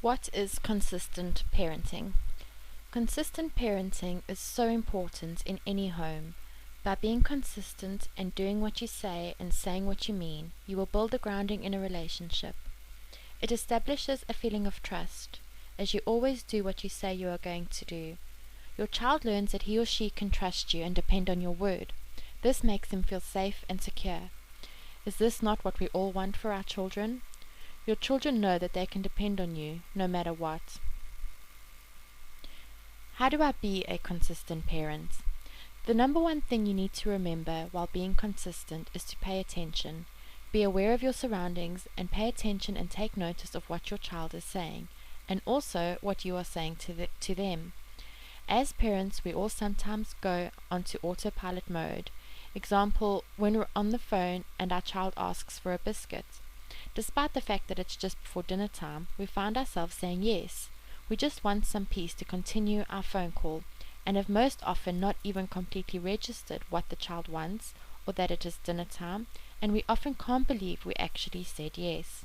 What is consistent parenting? Consistent parenting is so important in any home. By being consistent and doing what you say and saying what you mean, you will build a grounding in a relationship. It establishes a feeling of trust, as you always do what you say you are going to do. Your child learns that he or she can trust you and depend on your word. This makes them feel safe and secure. Is this not what we all want for our children? Your children know that they can depend on you, no matter what. How do I be a consistent parent? The number one thing you need to remember while being consistent is to pay attention. Be aware of your surroundings and pay attention and take notice of what your child is saying, and also what you are saying to them. As parents, we all sometimes go onto autopilot mode. Example, when we're on the phone and our child asks for a biscuit. Despite the fact that it's just before dinner time, we find ourselves saying yes. We just want some peace to continue our phone call, and have most often not even completely registered what the child wants, or that it is dinner time, and we often can't believe we actually said yes.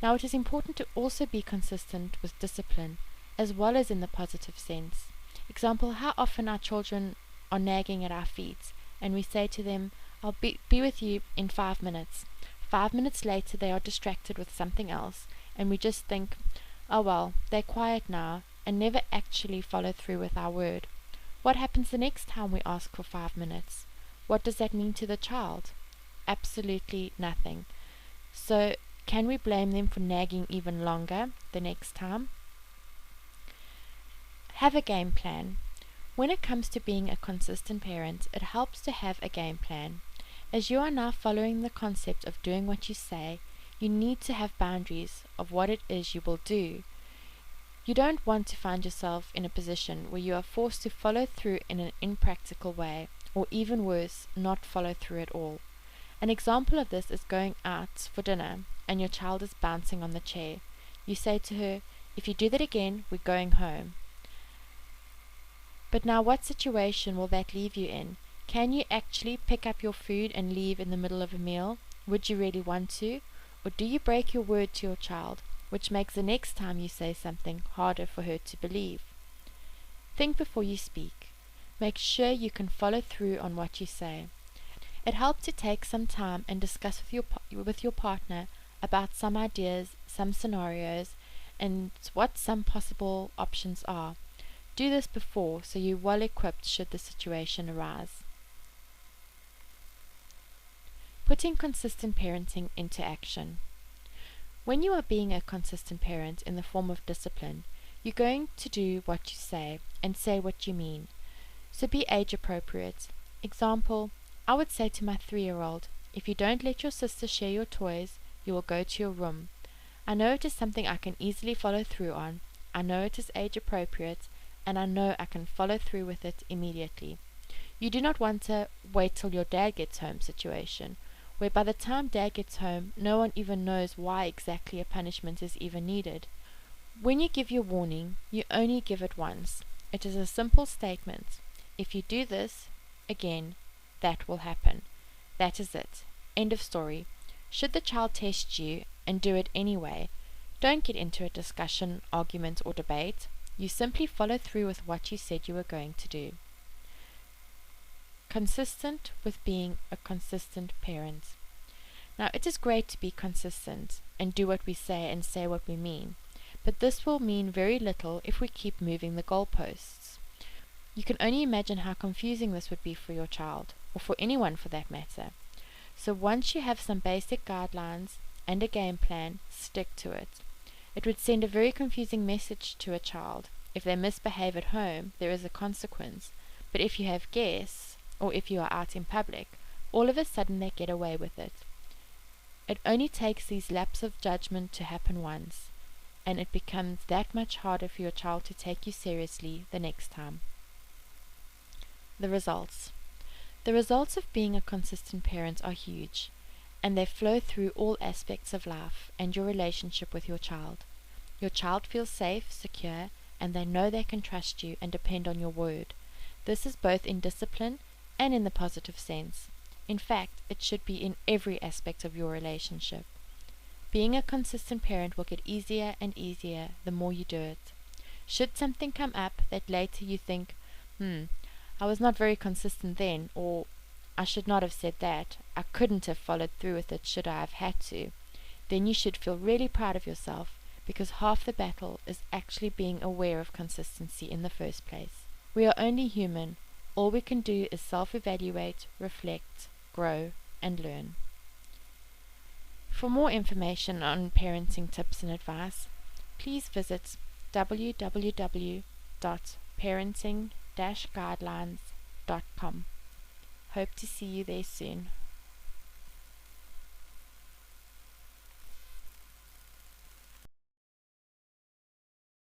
Now it is important to also be consistent with discipline, as well as in the positive sense. Example, how often our children are nagging at our feet, and we say to them, I'll be with you in 5 minutes. 5 minutes later they are distracted with something else, and we just think, oh well, they're quiet now, and never actually follow through with our word. What happens the next time we ask for 5 minutes? What does that mean to the child? Absolutely nothing. So, can we blame them for nagging even longer the next time? Have a game plan. When it comes to being a consistent parent, it helps to have a game plan. As you are now following the concept of doing what you say, you need to have boundaries of what it is you will do. You don't want to find yourself in a position where you are forced to follow through in an impractical way, or even worse, not follow through at all. An example of this is going out for dinner, and your child is bouncing on the chair. You say to her, if you do that again, we're going home. But now what situation will that leave you in? Can you actually pick up your food and leave in the middle of a meal? Would you really want to? Or do you break your word to your child, which makes the next time you say something harder for her to believe? Think before you speak. Make sure you can follow through on what you say. It helps to take some time and discuss with your partner about some ideas, some scenarios, and what some possible options are. Do this before, so you're well equipped should the situation arise. Putting consistent parenting into action. When you are being a consistent parent in the form of discipline, you're going to do what you say and say what you mean. So be age appropriate. Example, I would say to my 3-year-old, if you don't let your sister share your toys, you will go to your room. I know it is something I can easily follow through on. I know it is age appropriate, and I know I can follow through with it immediately. You do not want a wait till your dad gets home situation, where by the time dad gets home, no one even knows why exactly a punishment is even needed. When you give your warning, you only give it once. It is a simple statement. If you do this again, that will happen. That is it. End of story. Should the child test you and do it anyway, don't get into a discussion, argument, or debate. You simply follow through with what you said you were going to do. Consistent with being a consistent parent. Now, it is great to be consistent and do what we say and say what we mean, but this will mean very little if we keep moving the goalposts. You can only imagine how confusing this would be for your child, or for anyone for that matter. So once you have some basic guidelines and a game plan, stick to it. It would send a very confusing message to a child. If they misbehave at home, there is a consequence, but if you have guests, or if you are out in public, all of a sudden they get away with it. It only takes these lapses of judgment to happen once, and it becomes that much harder for your child to take you seriously the next time. The results. The results of being a consistent parent are huge, and they flow through all aspects of life and your relationship with your child. Your child feels safe, secure, and they know they can trust you and depend on your word. This is both in discipline and in the positive sense. In fact, it should be in every aspect of your relationship. Being a consistent parent will get easier and easier the more you do it. Should something come up that later you think, I was not very consistent then, or I should not have said that, I couldn't have followed through with it should I have had to, then you should feel really proud of yourself, because half the battle is actually being aware of consistency in the first place. We are only human. All we can do is self-evaluate, reflect, grow, and learn. For more information on parenting tips and advice, please visit www.parenting-guidelines.com. Hope to see you there soon.